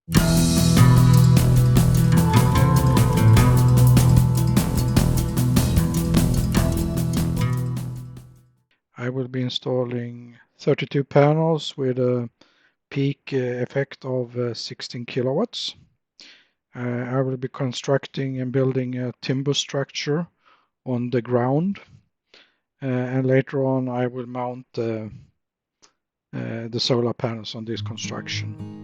I will be installing 32 panels with a peak effect of 16 kilowatts. I will be constructing and building a timber structure on the ground, and later on I will mount the solar panels on this construction.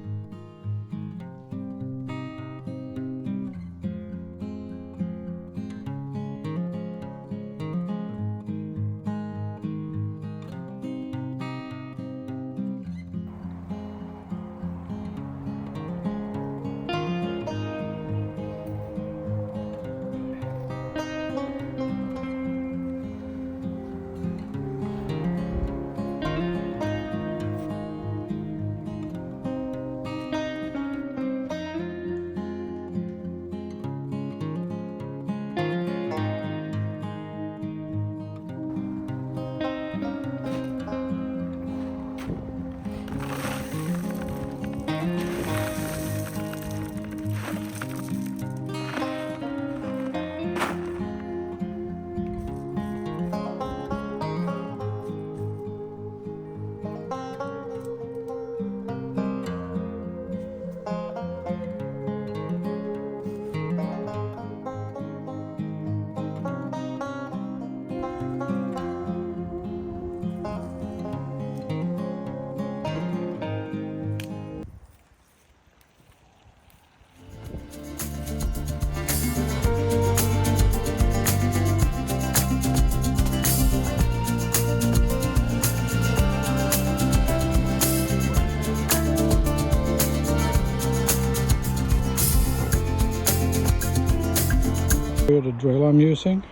The drill I'm using,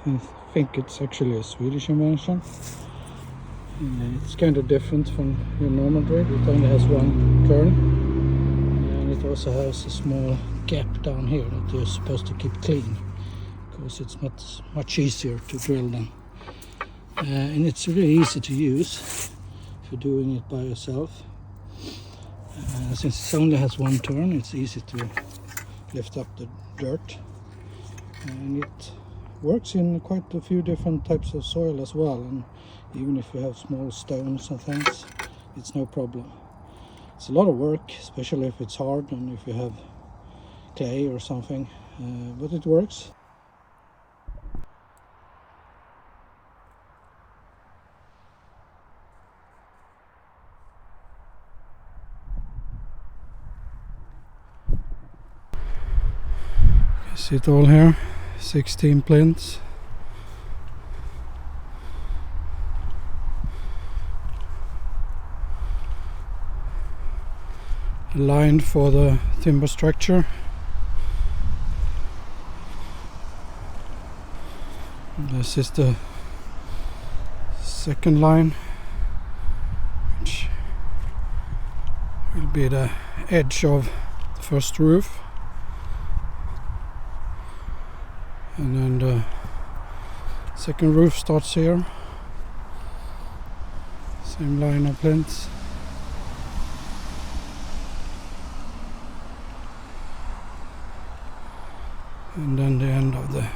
I think it's actually a Swedish invention. It's kind of different from your normal drill. It only has one turn, and it also has a small gap down here that you're supposed to keep clean, because it's much easier to drill them. And it's really easy to use if you're doing it by yourself. Since it only has one turn, it's easy to lift up the dirt. And it works in quite a few different types of soil as well, and even if you have small stones and things, it's no problem. It's a lot of work, especially if it's hard and if you have clay or something, but it works. You see it all here. 16 plinths. Lined for the timber structure. This is the second line, which will be the edge of the first roof. And then the second roof starts here. Same line of plinths. And then the end of the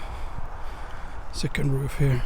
second roof here.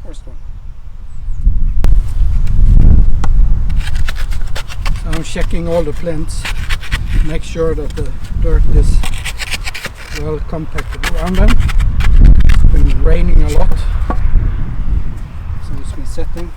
First one. So I'm checking all the plinths, make sure that the dirt is well compacted around them. It's been raining a lot, so it's been setting.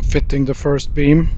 fitting the first beam.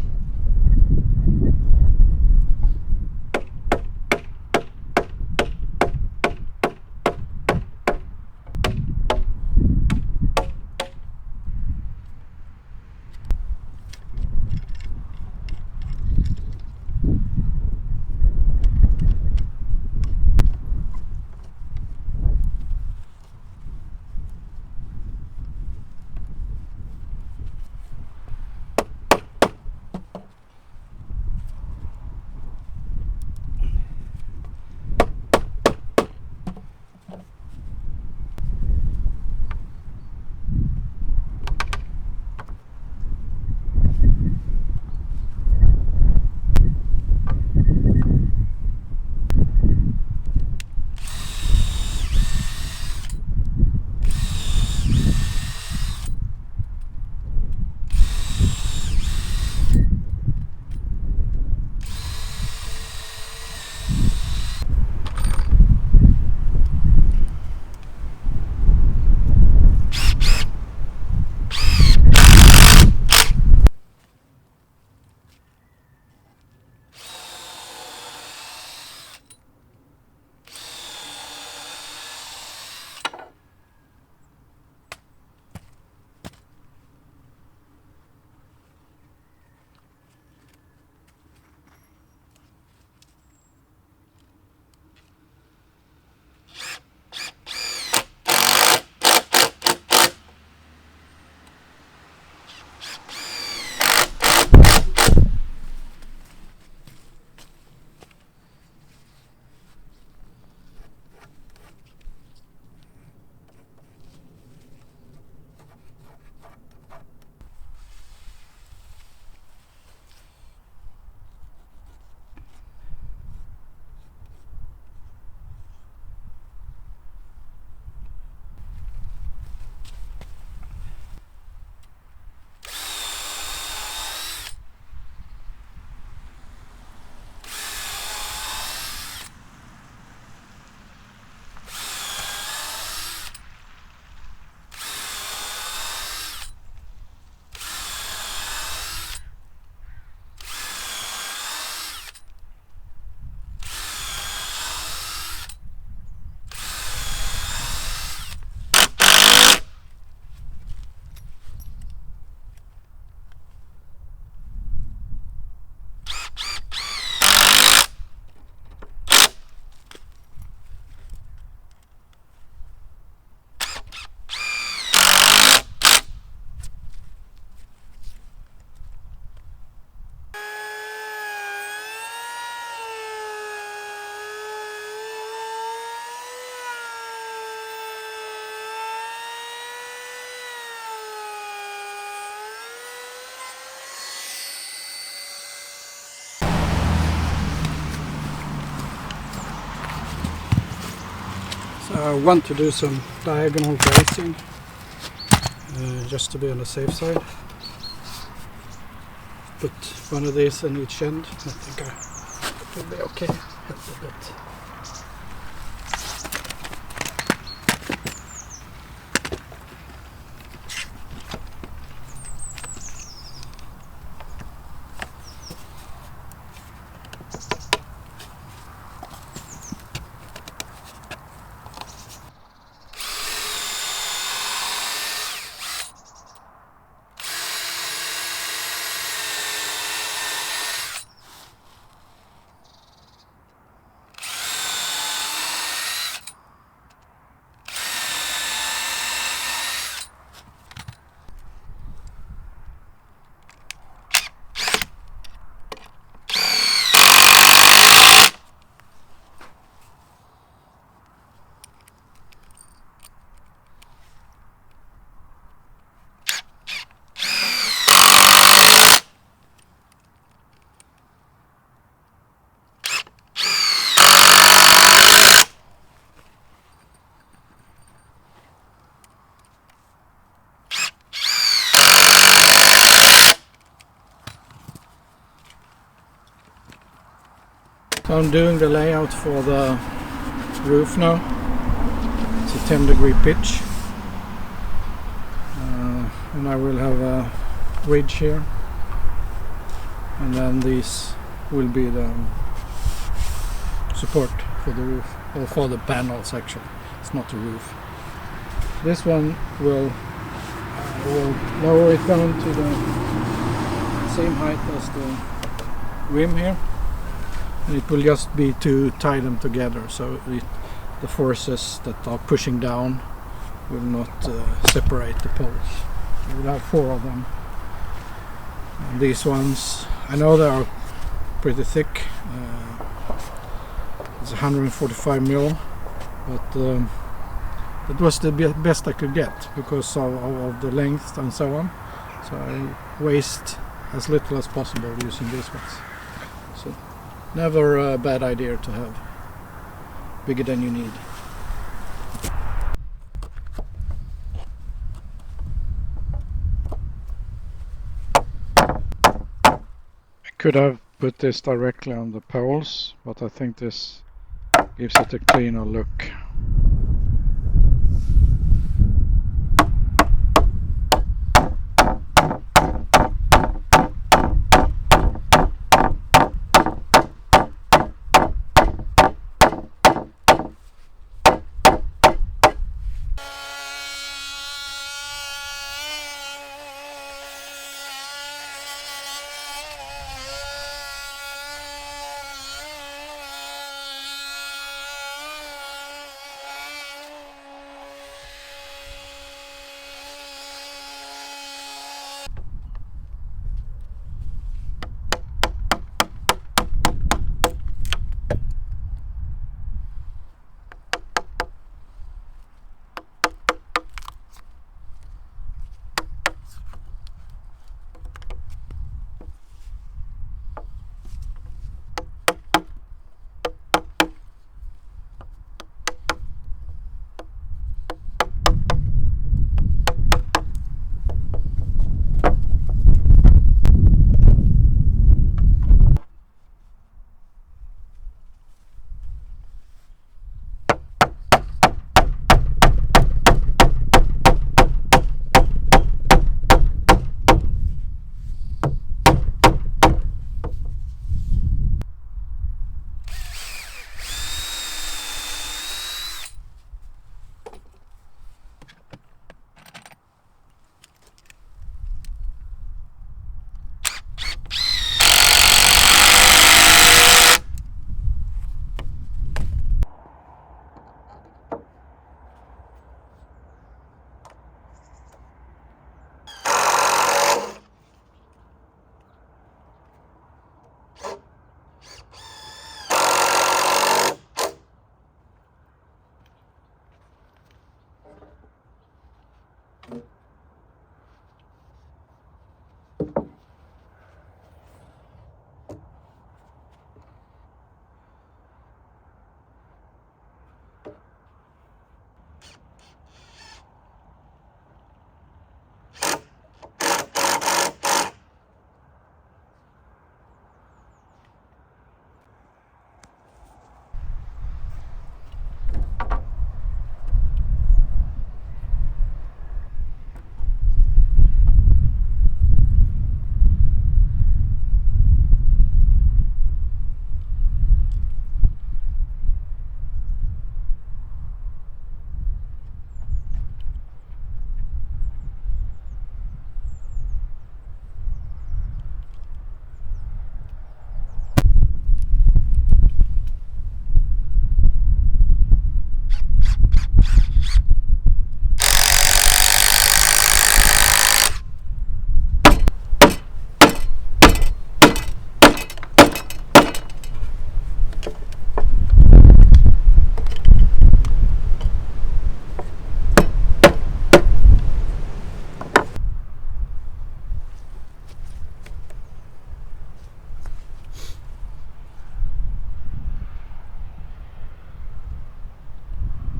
I want to do some diagonal bracing just to be on the safe side. Put one of these in each end. I think it will be okay. Help a bit. So I'm doing the layout for the roof now. It's a 10-degree pitch, and I will have a ridge here and then these will be the support for the roof, or for the panels actually. It's not the roof. This one will lower it down to the same height as the rim here, and it will just be to tie them together, so the forces that are pushing down will not separate the poles. We will have 4 of them. And these ones, I know they are pretty thick. It's 145 mil, but it was the best I could get because of the length and so on. So I waste as little as possible using these ones. So never a bad idea to have bigger than you need. I could have put this directly on the poles, but I think this gives it a cleaner look.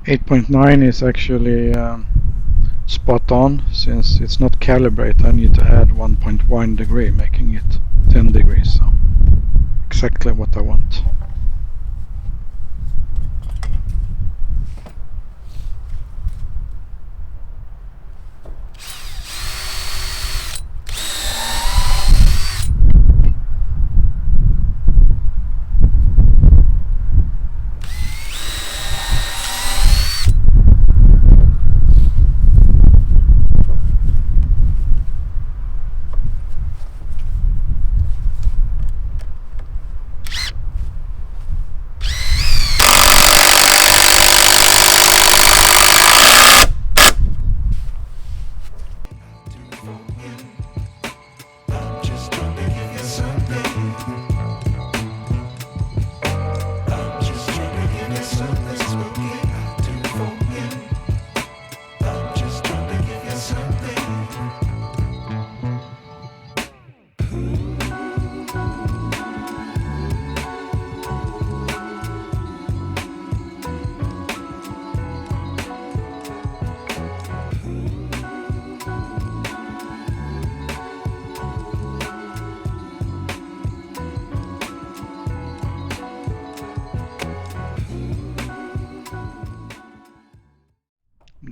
.9 is actually spot on. Since it's not calibrate, I need to add 1.1 degree, making it 10 degrees. So exactly what I want.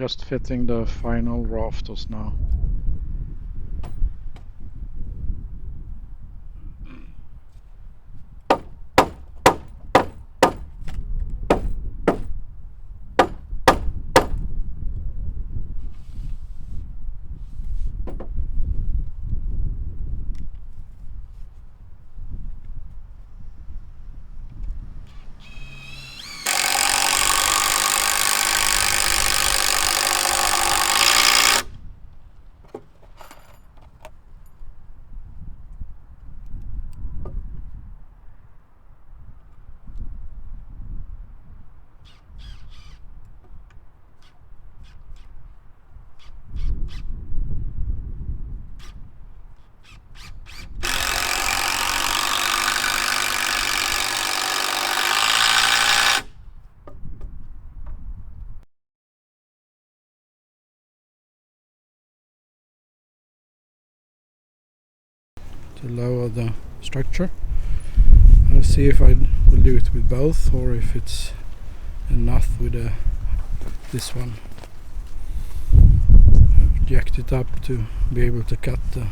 just fitting the final rafters now. To lower the structure. I'll see if I will do it with both or if it's enough with this one. I've jacked it up to be able to cut the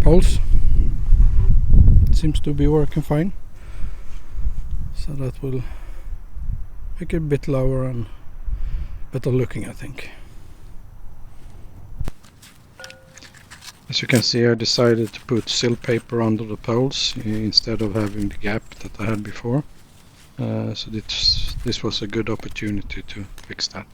poles. It seems to be working fine, so that will make it a bit lower and better looking, I think. As you can see, I decided to put sill paper under the poles instead of having the gap that I had before. So this was a good opportunity to fix that.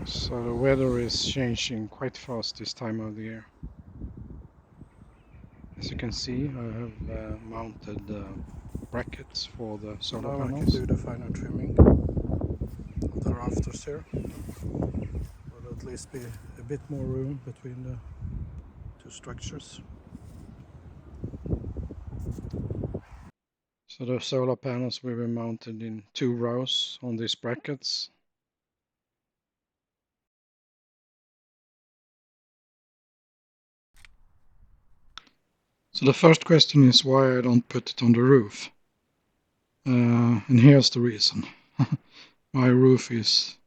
So the weather is changing quite fast this time of the year. As you can see, I have mounted brackets for the solar panels. I can do the final trimming of the rafters here. Will at least be a bit more room between the two structures. So the solar panels will be mounted in 2 rows on these brackets. So the first question is why I don't put it on the roof. And here's the reason. My roof is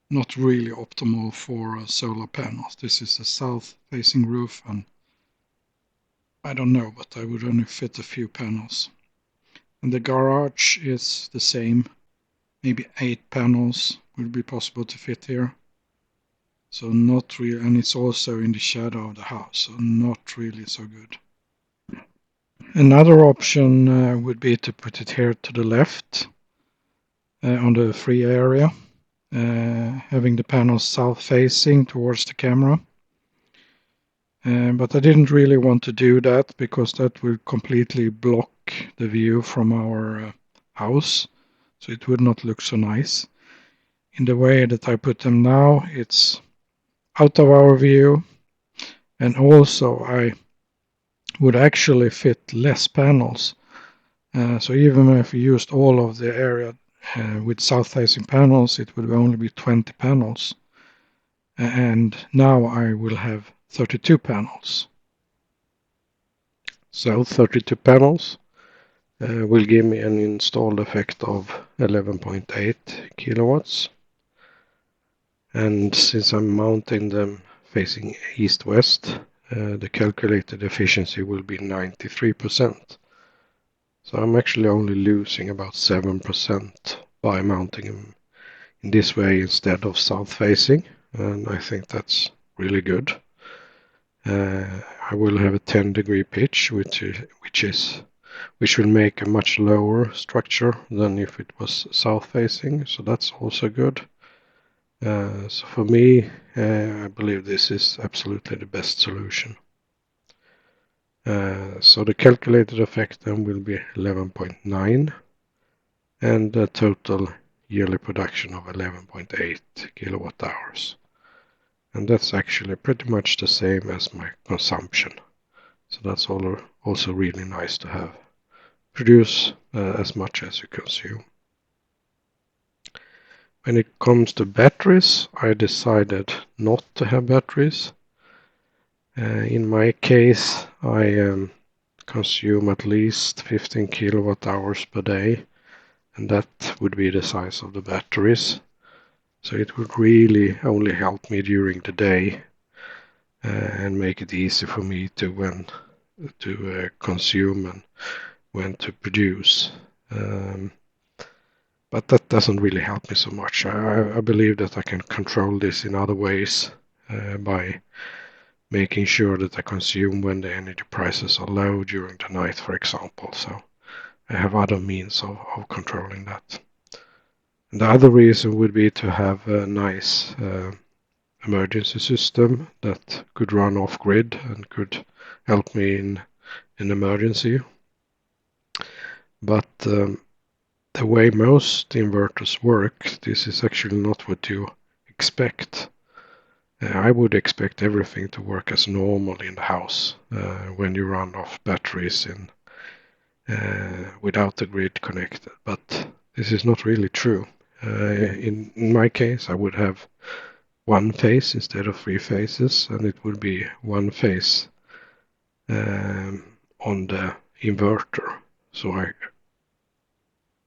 not really optimal for solar panels. This is a south-facing roof, and I don't know, but I would only fit a few panels. And the garage is the same. Maybe 8 panels would be possible to fit here. So not really, and it's also in the shadow of the house, so not really so good. Another option would be to put it here to the left on the free area, having the panels south facing towards the camera. But I didn't really want to do that because that would completely block the view from our house, so it would not look so nice. In the way that I put them now, it's out of our view, and also I would actually fit less panels. So even if we used all of the area with south-facing panels, it would only be 20 panels. And now I will have 32 panels. So 32 panels will give me an installed effect of 11.8 kilowatts. And since I'm mounting them facing east-west, the calculated efficiency will be 93%. So I'm actually only losing about 7% by mounting them in this way instead of south-facing, and I think that's really good. I will have a 10-degree pitch, which will make a much lower structure than if it was south-facing, so that's also good. So for me, I believe this is absolutely the best solution. So the calculated effect then will be 11.9 and a total yearly production of 11.8 kilowatt hours. And that's actually pretty much the same as my consumption. So that's also really nice to have. Produce as much as you consume. When it comes to batteries, I decided not to have batteries. In my case, I consume at least 15 kilowatt hours per day, and that would be the size of the batteries. So it would really only help me during the day and make it easy for me to consume and when to produce. But that doesn't really help me so much. I believe that I can control this in other ways by making sure that I consume when the energy prices are low during the night, for example. So I have other means of controlling that. And the other reason would be to have a nice emergency system that could run off grid and could help me in an emergency. But the way most inverters work, this is actually not what you expect. I would expect everything to work as normal in the house when you run off batteries without the grid connected. But this is not really true. In my case, I would have one phase instead of three phases, and it would be one phase on the inverter. So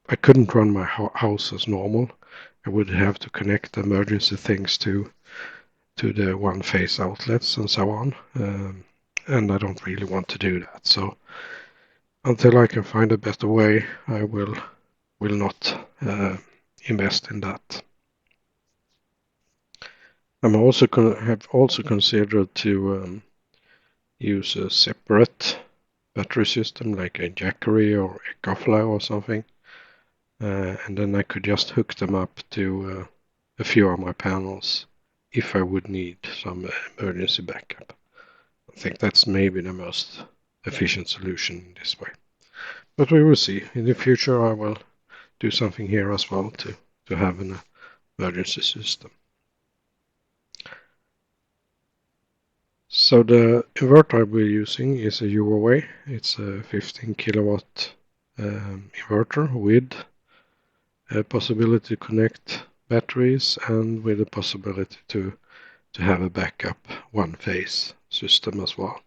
I couldn't run my house as normal. I would have to connect emergency things to the one-phase outlets and so on. And I don't really want to do that. So until I can find a better way, I will not invest in that. I'm also have also considered to use a separate battery system like a Jackery or EcoFlow or something. And then I could just hook them up to a few of my panels if I would need some emergency backup. I think that's maybe the most efficient solution in this way. But we will see. In the future, I will do something here as well to have an emergency system. So the inverter I'll be using is a Huawei. It's a 15 kilowatt inverter with a possibility to connect batteries and with a possibility to have a backup one-phase system as well.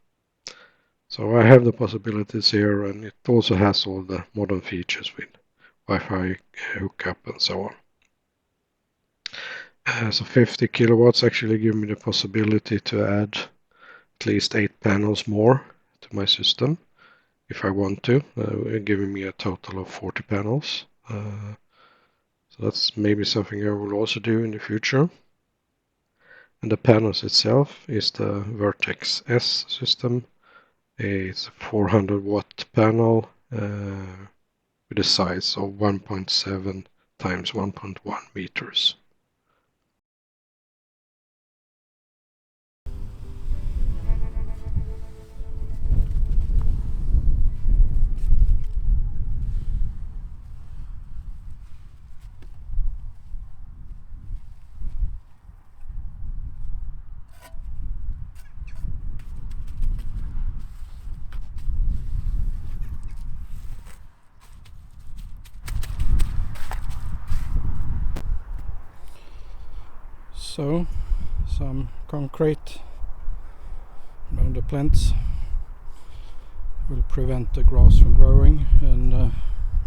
So I have the possibilities here, and it also has all the modern features with Wi-Fi hookup and so on. So 50 kilowatts actually give me the possibility to add at least 8 panels more to my system if I want to, giving me a total of 40 panels. So that's maybe something I will also do in the future. And the panels itself is the Vertex S system, It's a 400 watt panel with a size of 1.7 times 1.1 meters. So some concrete around the plants will prevent the grass from growing, and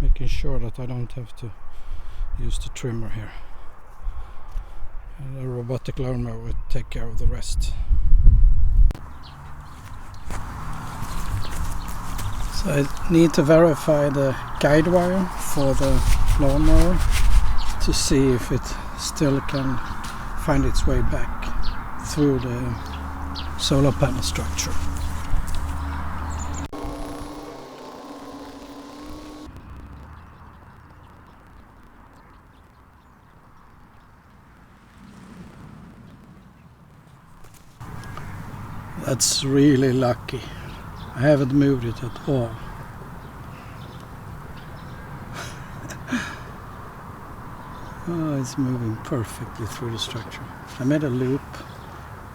making sure that I don't have to use the trimmer here, and a robotic lawnmower will take care of the rest. So I need to verify the guide wire for the lawnmower to see if it still can find its way back through the solar panel structure. That's really lucky. I haven't moved it at all. Oh, it's moving perfectly through the structure. I made a loop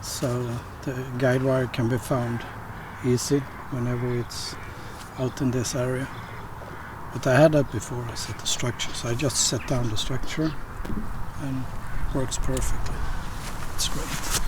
so the guide wire can be found easy whenever it's out in this area. But I had that before I set the structure, so I just set down the structure and it works perfectly. It's great.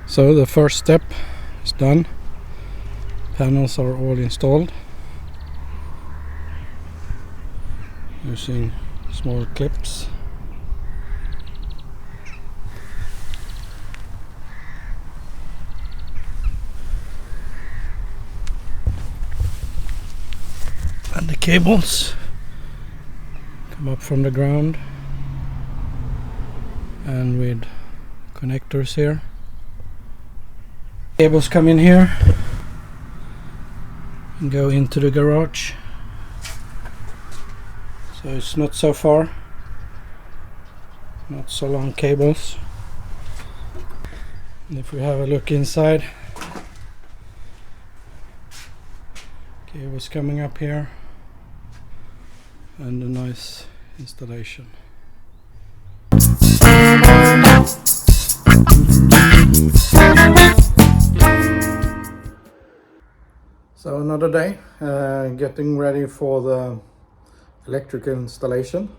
So the first step is done. Panels are all installed using small clips. And the cables come up from the ground and with connectors here. Cables come in here and go into the garage, so it's not so far, not so long cables. And if we have a look inside, cables coming up here and a nice installation. So another day, getting ready for the electrical installation.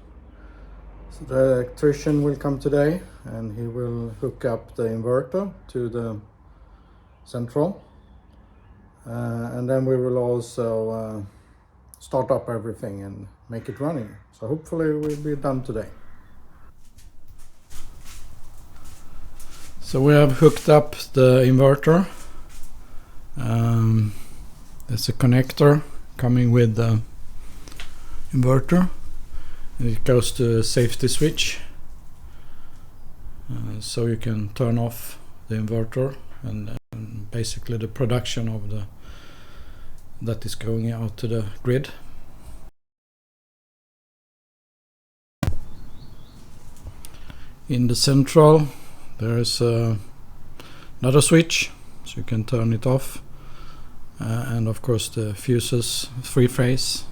So the electrician will come today and he will hook up the inverter to the central. And then we will also start up everything and make it running. So hopefully we'll be done today. So we have hooked up the inverter. There's a connector coming with the inverter, and it goes to a safety switch, so you can turn off the inverter and basically the production of that is going out to the grid. In the central there is another switch, so you can turn it off. And of course the fuses, 3-phase,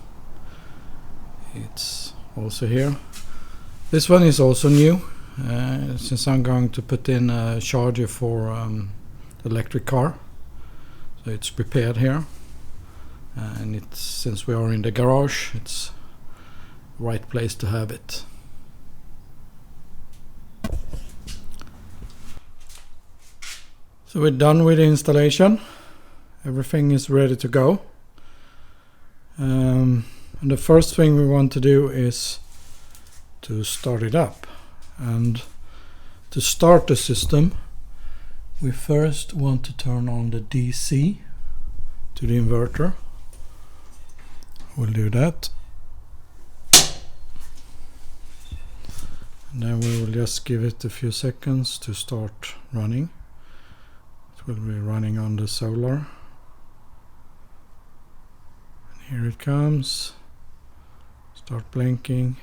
it's also here. This one is also new, since I'm going to put in a charger for the electric car, so it's prepared here, and it's, since we are in the garage, it's the right place to have it. So we're done with the installation. Everything is ready to go. And the first thing we want to do is to start it up. And to start the system, we first want to turn on the DC to the inverter. We'll do that. And then we will just give it a few seconds to start running. It will be running on the solar. Here it comes, start blinking.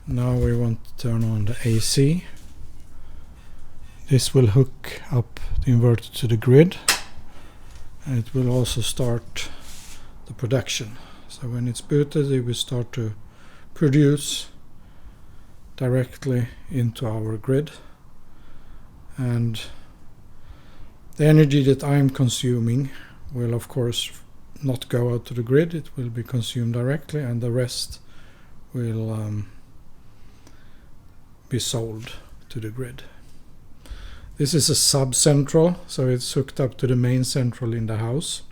Now we want to turn on the AC. This will hook up the inverter to the grid, and it will also start the production. So when it's booted, it will start to produce directly into our grid, and the energy that I'm consuming will of course not go out to the grid. It will be consumed directly, and the rest will be sold to the grid. This is a sub-central, so it's hooked up to the main central in the house,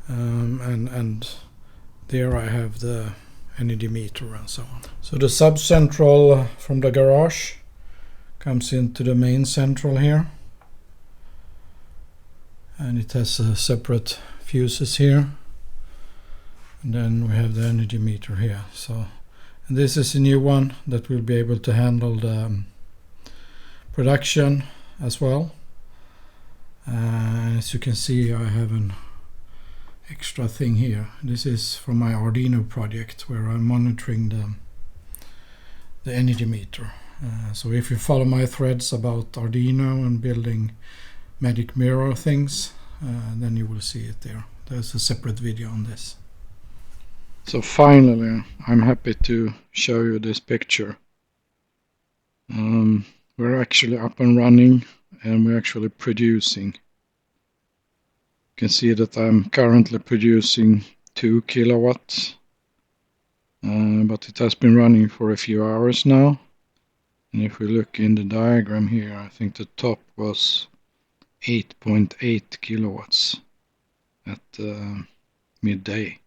and there I have the energy meter and so on. So the sub-central from the garage comes into the main central here, and it has separate fuses here, and then we have the energy meter here. So, and this is a new one that will be able to handle the production as well. As you can see, I have an extra thing here. This is from my Arduino project where I'm monitoring the energy meter. So if you follow my threads about Arduino and building Magic Mirror things, then you will see it there. There's a separate video on this. So finally, I'm happy to show you this picture. We're actually up and running, and we're actually producing. You can see that I'm currently producing 2 kilowatts, but it has been running for a few hours now. And if we look in the diagram here, I think the top was 8.8 kilowatts at midday.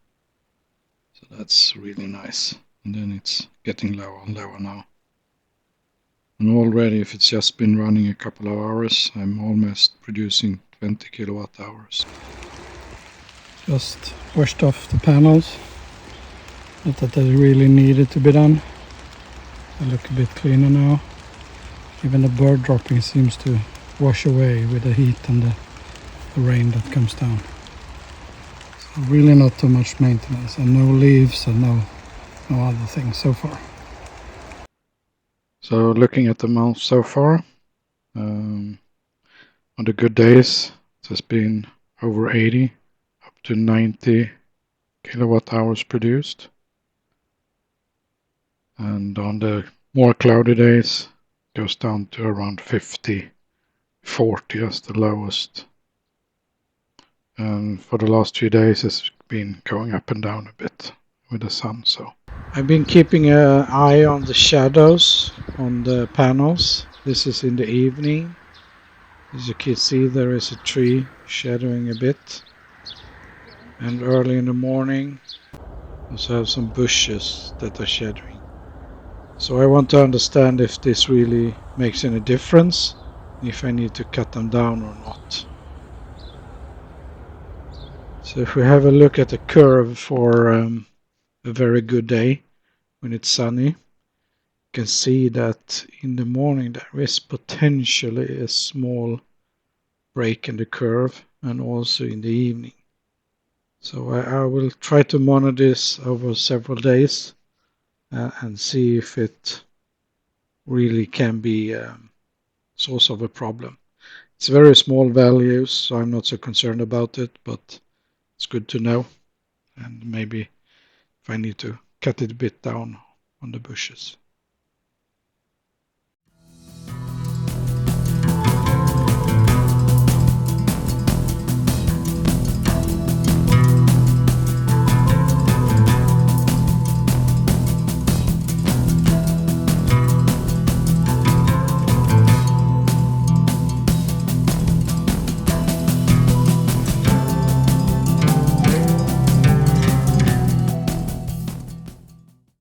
So that's really nice. And then it's getting lower and lower now. And already, if it's just been running a couple of hours, I'm almost producing 20 kilowatt hours. Just washed off the panels. Not that they really needed to be done. They look a bit cleaner now. Even the bird dropping seems to wash away with the heat and the rain that comes down. So really not too much maintenance, and no leaves and no other things so far. So looking at the month so far, on the good days it has been over 80 up to 90 kilowatt hours produced, and on the more cloudy days it goes down to around 40 as the lowest. And for the last few days it's been going up and down a bit with the sun. So I've been keeping an eye on the shadows on the panels. This is in the evening. As you can see, there is a tree shadowing a bit, and early in the morning also have some bushes that are shadowing. So I want to understand if this really makes any difference, if I need to cut them down or not. So if we have a look at the curve for a very good day when it's sunny, you can see that in the morning there is potentially a small break in the curve, and also in the evening. So I will try to monitor this over several days and see if it really can be a source of a problem. It's very small values, so I'm not so concerned about it, but it's good to know, and maybe if I need to cut it a bit down on the bushes.